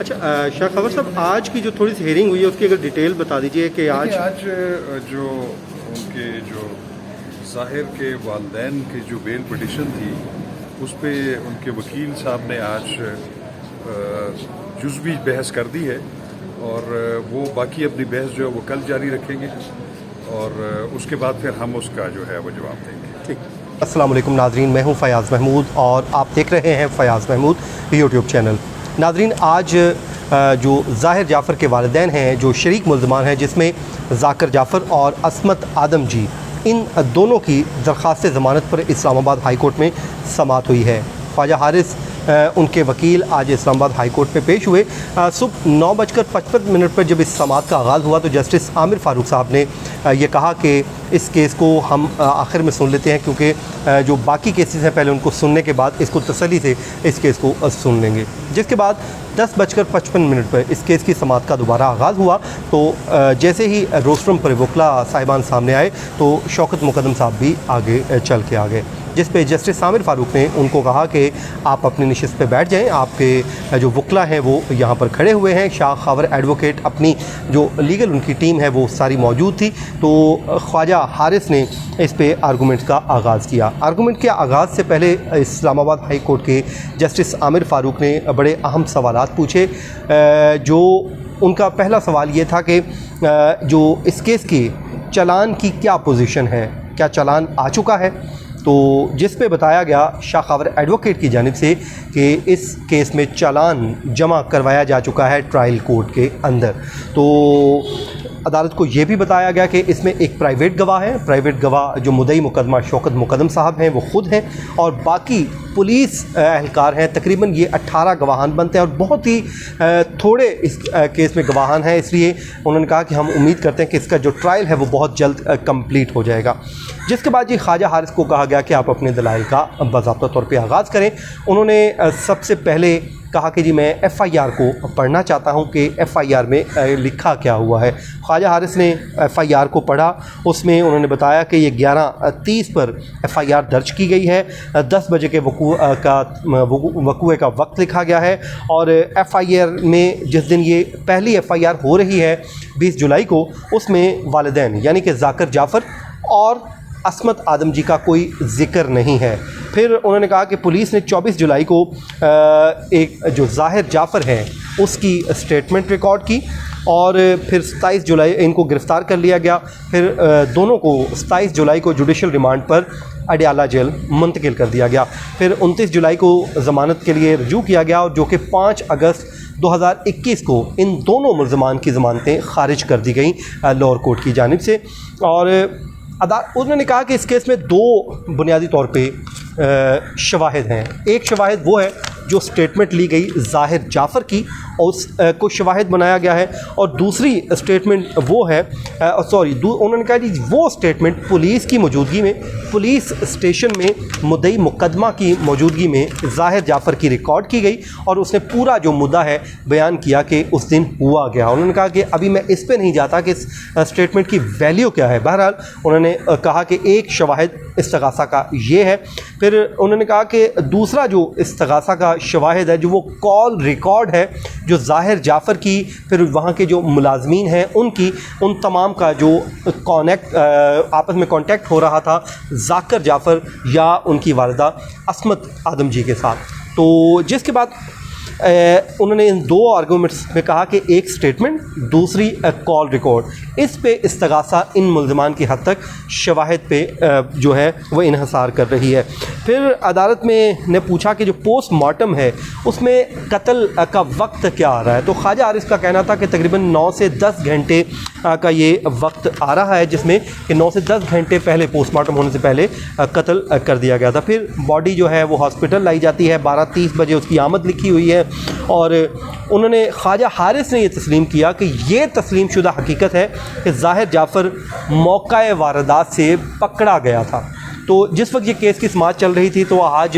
अच्छा शाह खबर साहब, आज की जो थोड़ी सी हेयरिंग हुई है उसकी अगर डिटेल बता दीजिए कि आज जो उनके जो ज़ाहिर के वालिदैन की जो बेल पिटिशन थी उस पर उनके वकील साहब ने आज जुज़वी बहस कर दी है और वो बाकी अपनी बहस जो है वो कल जारी रखेंगे और उसके बाद फिर हम उसका जो है वो जवाब देंगे। ठीक। अस्सलाम वालेकुम नाजरीन, मैं हूं फ़याज़ महमूद और आप देख रहे हैं फ़याज़ महमूद यूट्यूब चैनल। नाजरीन, आज जो ज़ाहिर जाफ़र के वालिदैन हैं, जो शरीक मुल्ज़मान हैं, जिसमें ज़ाकिर जाफ़र और अस्मत आदम जी, इन दोनों की दरख्वास्त ज़मानत पर इस्लामाबाद हाई कोर्ट में समाअत हुई है। ख्वाजा हारिस उनके वकील आज इस्लामाबाद हाई कोर्ट में पेश हुए। सुबह 9:55 पर जब इस समाअत का आगाज़ हुआ तो जस्टिस आमिर फ़ारूक साहब ने ये कहा कि इस केस को हम आखिर में सुन लेते हैं, क्योंकि जो बाकी केसेस हैं पहले उनको सुनने के बाद इसको तसल्ली से इस केस को सुन लेंगे। जिसके बाद 10:55 पर इस केस की समाअत का दोबारा आगाज़ हुआ तो जैसे ही रोस्ट्रम पर वकला साहिबान सामने आए तो शौकत मुकद्दम साहब भी आगे चल के आ गए, जिस पे जस्टिस आमिर फ़ारूक ने उनको कहा कि आप अपनी नशिस्त पे बैठ जाएं, आपके जो वकला हैं वो यहाँ पर खड़े हुए हैं। शाह खबर एडवोकेट, अपनी जो लीगल उनकी टीम है वो सारी मौजूद थी। तो ख्वाजा हारिस ने इस पे आर्गूमेंट का आगाज़ किया। आर्गूमेंट के आगाज़ से पहले इस्लामाबाद हाई कोर्ट के जस्टिस आमिर फ़ारूक ने बड़े अहम सवालात पूछे। जो उनका पहला सवाल ये था कि जो इस केस के चालान की क्या पोजीशन है, क्या चालान आ चुका है? तो जिस पे बताया गया शाह खबर एडवोकेट की जानिब से कि इस केस में चालान जमा करवाया जा चुका है ट्रायल कोर्ट के अंदर। तो अदालत को ये भी बताया गया कि इसमें एक प्राइवेट गवाह है। प्राइवेट गवाह जो मुद्दई मुकदमा शौकत मुकद्दम साहब हैं वो ख़ुद हैं और बाकी पुलिस एहलकार हैं। तकरीबन ये 18 गवाहान बनते हैं और बहुत ही थोड़े इस केस में गवाहान हैं, इसलिए उन्होंने कहा कि हम उम्मीद करते हैं कि इसका जो ट्रायल है वो बहुत जल्द कंप्लीट हो जाएगा। जिसके बाद ये ख्वाजा हारिस को कहा गया कि आप अपने दलाइल का बाज़ाब्ता तौर पे आगाज़ करें। उन्होंने सबसे पहले कहा कि जी मैं FIR को पढ़ना चाहता हूं कि FIR में लिखा क्या हुआ है। ख्वाजा हारिस ने FIR को पढ़ा। उसमें उन्होंने बताया कि ये 11:30 पर FIR दर्ज की गई है। 10 बजे के वकूए का वक्त लिखा गया है और FIR में जिस दिन ये पहली FIR हो रही है 20 जुलाई को, उसमें वालिदैन यानी कि ज़ाकिर जाफ़र और अस्मत आदम जी का कोई ज़िक्र नहीं है। फिर उन्होंने कहा कि पुलिस ने 24 जुलाई को एक जो ज़ाहिर जाफ़र है उसकी स्टेटमेंट रिकॉर्ड की और फिर 27 जुलाई इनको गिरफ़्तार कर लिया गया। फिर दोनों को 27 जुलाई को जुडिशल रिमांड पर अडियाला जेल मुंतकिल कर दिया गया। फिर 29 जुलाई को ज़मानत के लिए रजू किया गया और जो कि 5 अगस्त 2021 को इन दोनों मुल्ज़मान की ज़मानतें खारिज कर दी गई लोअर कोर्ट की जानिब से। और उन्होंने कहा कि इस केस में 2 बुनियादी तौर पे शवाहिद हैं। एक शवाहिद वो है जो स्टेटमेंट ली गई ज़ाहिर जाफ़र की और उसको शवाहिद बनाया गया है, और दूसरी स्टेटमेंट वो है उन्होंने कहा जी वो स्टेटमेंट पुलिस की मौजूदगी में, पुलिस स्टेशन में मुद्दई मुकदमा की मौजूदगी में ज़ाहिर जाफ़र की रिकॉर्ड की गई और उसने पूरा जो मुद्दा है बयान किया कि उस दिन हुआ गया। उन्होंने कहा कि अभी मैं इस पर नहीं जाता कि इस स्टेटमेंट की वैल्यू क्या है। बहरहाल उन्होंने कहा कि एक शवाहिद इस्तगासा का ये है। फिर उन्होंने कहा कि दूसरा जो इस्तगासा का शवाहिद है जो वो कॉल रिकॉर्ड है जो ज़ाहिर जाफ़र की, फिर वहाँ के जो मुलाजमीन हैं उनकी, उन तमाम का जो आपस में कॉन्टेक्ट हो रहा था ज़ाकिर जाफ़र या उनकी वालिदा अस्मत आदम जी के साथ। तो जिसके बाद उन्होंने इन 2 आर्गूमेंट्स में कहा कि एक स्टेटमेंट, दूसरी कॉल रिकॉर्ड, इस पे इस्तगासा इन मुल्ज़मान की हद तक शवाहिद पे जो है वो इन्हसार कर रही है। फिर अदालत में ने पूछा कि जो पोस्टमार्टम है उसमें कत्ल का वक्त क्या आ रहा है। तो ख्वाजा हारिस का कहना था कि तकरीबन 9 से 10 घंटे का ये वक्त आ रहा है, जिसमें कि 9 से 10 घंटे पहले पोस्टमार्टम होने से पहले कत्ल कर दिया गया था। फिर बॉडी जो है वो हॉस्पिटल लाई जाती है, 12:30 बजे उसकी आमद लिखी हुई है। और उन्होंने ख्वाजा हारिस ने ये तस्लीम किया कि ये तस्लीम शुदा हकीकत है कि ज़ाहिर जाफ़र मौका वारदात से पकड़ा गया था। तो जिस वक्त ये केस की समाअत चल रही थी तो आज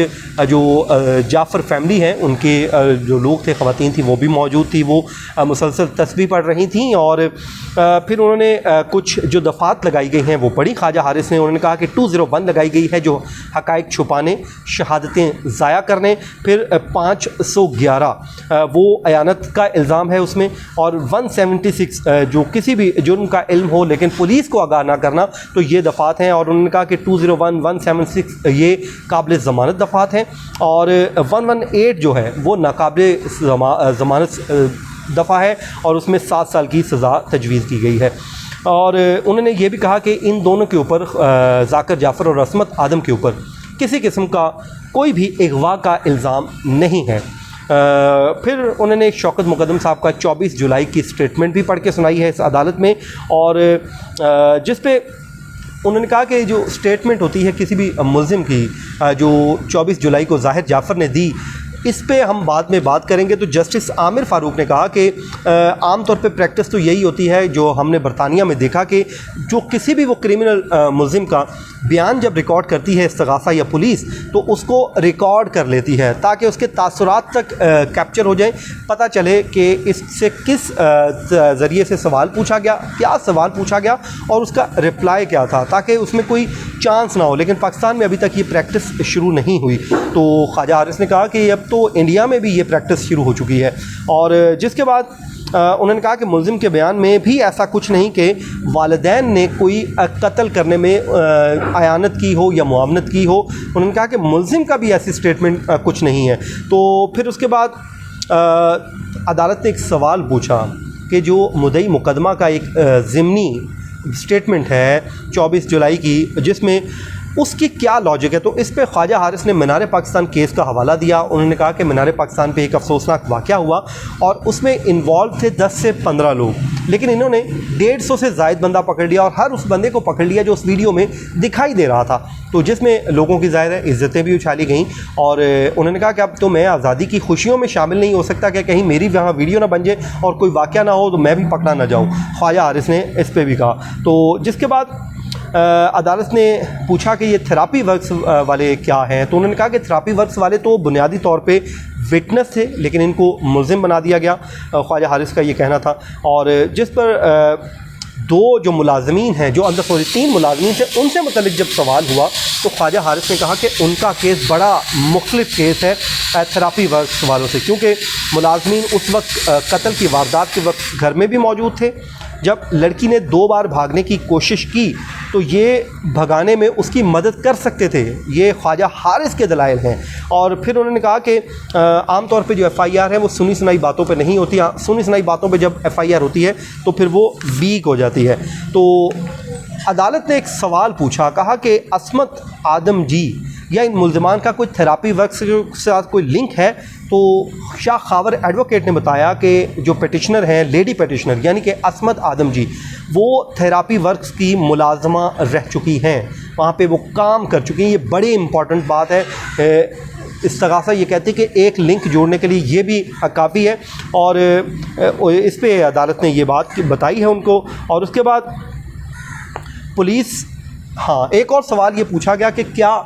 जो जाफ़र फैमिली है उनके जो लोग थे, ख़वातीन थी, वो भी मौजूद थी। वो मुसलसल तस्बीह पढ़ रही थी और फिर उन्होंने कुछ जो दफ़ात लगाई गई हैं वो पढ़ी ख्वाजा हारिस ने। उन्होंने कहा कि 201 लगाई गई है जो हक़ाइक़ छुपाने, शहादतें ज़ाया करने, फिर 511 वो अयानत का इल्ज़ाम है उसमें, और 176 जो किसी भी जुर्म का इल्म हो लेकिन पुलिस को आगाह ना करना, तो ये दफ़ात हैं। और उन्होंने कहा कि 201, 176 ये काबिल ज़मानत दफ़ात हैं और 118 जो है वो नाकाबिल ज़मानत दफ़ा है और उसमें 7 साल की सज़ा तजवीज़ की गई है। और उन्होंने ये भी कहा कि इन दोनों के ऊपर, ज़ाकिर जाफ़र और असमत आदम के ऊपर किसी किस्म का कोई भी अगवा का इल्ज़ाम नहीं है। फिर उन्होंने शौकत मुक़द्दम साहब का 24 जुलाई की स्टेटमेंट भी पढ़ के सुनाई है इस अदालत में, और जिस पे उन्होंने कहा कि जो स्टेटमेंट होती है किसी भी मुल्ज़िम की, जो 24 जुलाई को ज़ाहिर जाफ़र ने दी, इस पे हम बाद में बात करेंगे। तो जस्टिस आमिर फ़ारूक ने कहा कि आम तौर पे प्रैक्टिस तो यही होती है जो हमने बरतानिया में देखा कि जो किसी भी वो क्रिमिनल मुल्ज़िम का बयान जब रिकॉर्ड करती है इस्तग़ासा या पुलिस, तो उसको रिकॉर्ड कर लेती है ताकि उसके तासुरात तक कैप्चर हो जाए, पता चले कि इससे किस ज़रिए से सवाल पूछा गया, क्या सवाल पूछा गया और उसका रिप्लाई क्या था, ताकि उसमें कोई चांस ना हो। लेकिन पाकिस्तान में अभी तक ये प्रैक्टिस शुरू नहीं हुई। तो ख्वाजा हारिस ने कहा कि अब तो इंडिया में भी ये प्रैक्टिस शुरू हो चुकी है। और जिसके बाद उन्होंने कहा कि मुल्ज़िम के बयान में भी ऐसा कुछ नहीं कि वालिदैन ने कोई कत्ल करने में अयानत की हो या मुआवनत की हो। उन्होंने कहा कि मुल्ज़िम का भी ऐसी स्टेटमेंट कुछ नहीं है। तो फिर उसके बाद अदालत ने एक सवाल पूछा कि जो मुद्दई मुकदमा का एक ज़िमनी स्टेटमेंट है 24 जुलाई की, जिसमें उसकी क्या लॉजिक है। तो इस पे ख्वाजा हारिस ने मीनार पाकिस्तान केस का हवाला दिया। उन्होंने कहा कि मीनार पाकिस्तान पे एक अफसोसनाक वाक़या हुआ और उसमें इन्वॉल्व थे 10 से 15 लोग, लेकिन इन्होंने 150 से ज़ायद बंदा पकड़ लिया और हर उस बंदे को पकड़ लिया जो उस वीडियो में दिखाई दे रहा था। तो जिसमें लोगों की ज़ाहिर है इज़्ज़तें भी उछाली गईं। और उन्होंने कहा कि अब तो मैं आज़ादी की खुशियों में शामिल नहीं हो सकता कि कहीं मेरी वहाँ वीडियो ना बन जाए और कोई वाक़या ना हो तो मैं भी पकड़ा ना जाऊँ। ख्वाजा हारिस ने इस पर भी कहा। तो जिसके बाद अदालत ने पूछा कि ये थेरापी वर्क्स वाले क्या हैं। तो उन्होंने कहा कि थेरापी वर्क्स वाले तो बुनियादी तौर पे विटनेस थे, लेकिन इनको मुल्ज़िम बना दिया गया। ख्वाजा हारिस का ये कहना था। और जिस पर दो जो मुलाजमीन हैं, जो अंदर 3 मुलाजमीन थे, उनसे मुतल्लिक जब सवाल हुआ तो ख्वाजा हारिस ने कहा कि उनका केस बड़ा मुख्तलिफ केस है थेरापी वर्क्स वालों से, क्योंकि मुलाजमीन उस वक्त कत्ल की वारदात के वक्त घर में भी मौजूद थे। जब लड़की ने 2 बार भागने की कोशिश की तो ये भगाने में उसकी मदद कर सकते थे। ये ख्वाजा हारिस के दलाइल हैं। और फिर उन्होंने कहा कि आम तौर पे जो FIR है वो सुनी सुनाई बातों पे नहीं होती। सुनी सुनाई बातों पे जब FIR होती है तो फिर वो वीक हो जाती है। तो अदालत ने एक सवाल पूछा, कहा कि असमत आदम जी या इन मुल्ज़िमान का कोई थेरापी वर्क के साथ कोई लिंक है। तो शाह खावर एडवोकेट ने बताया कि जो पिटिशनर हैं, लेडी पिटिशनर यानी कि असमत आदम जी, वो थेरापी वर्क्स की मुलाजमा रह चुकी हैं, वहाँ पे वो काम कर चुकी हैं। ये बड़ी इम्पॉर्टेंट बात है। इस्तग़ासा ये कहती है कि एक लिंक जोड़ने के लिए ये भी काफ़ी है। और इस पे अदालत ने ये बात बताई है उनको। और उसके बाद पुलिस, हाँ, एक और सवाल ये पूछा गया कि क्या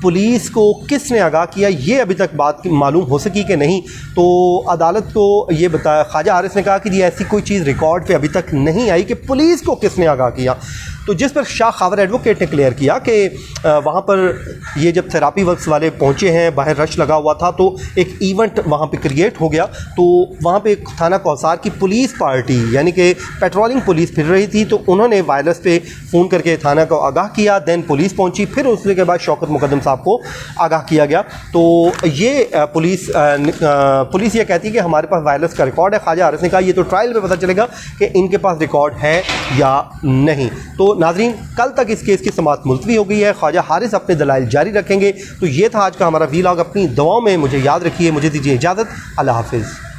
पुलिस को किसने आगाह किया, ये अभी तक बात मालूम हो सकी कि नहीं। तो अदालत को ये बताया, ख्वाजा हारिस ने कहा कि ये ऐसी कोई चीज़ रिकॉर्ड पे अभी तक नहीं आई कि पुलिस को किसने आगाह किया। तो जिस पर शाह खावर एडवोकेट ने क्लियर किया कि वहाँ पर ये जब थेरापी वर्क्स वाले पहुँचे हैं, बाहर रश लगा हुआ था, तो एक इवेंट वहाँ पे क्रिएट हो गया। तो वहाँ पे थाना कौसार की पुलिस पार्टी यानी कि पेट्रोलिंग पुलिस फिर रही थी, तो उन्होंने वायरलेस पे फ़ोन करके थाना को आगाह किया। दैन पुलिस पहुँची, फिर उसके बाद शौकत मुक़द्दम साहब को आगाह किया गया। तो ये पुलिस ये कहती है कि हमारे पास वायरलेस का रिकॉर्ड है। ख्वाजा हारिस ने कहा ये तो ट्रायल में पता चलेगा कि इनके पास रिकॉर्ड है या नहीं। तो नाज़रीन, कल तक इस केस की समाअत मुलतवी हो गई है। ख्वाजा हारिस अपने दलाइल जारी रखेंगे। तो ये था आज का हमारा वीलॉग। अपनी दुआओं में मुझे याद रखिए। मुझे दीजिए इजाज़त। अल्लाह हाफ़िज़।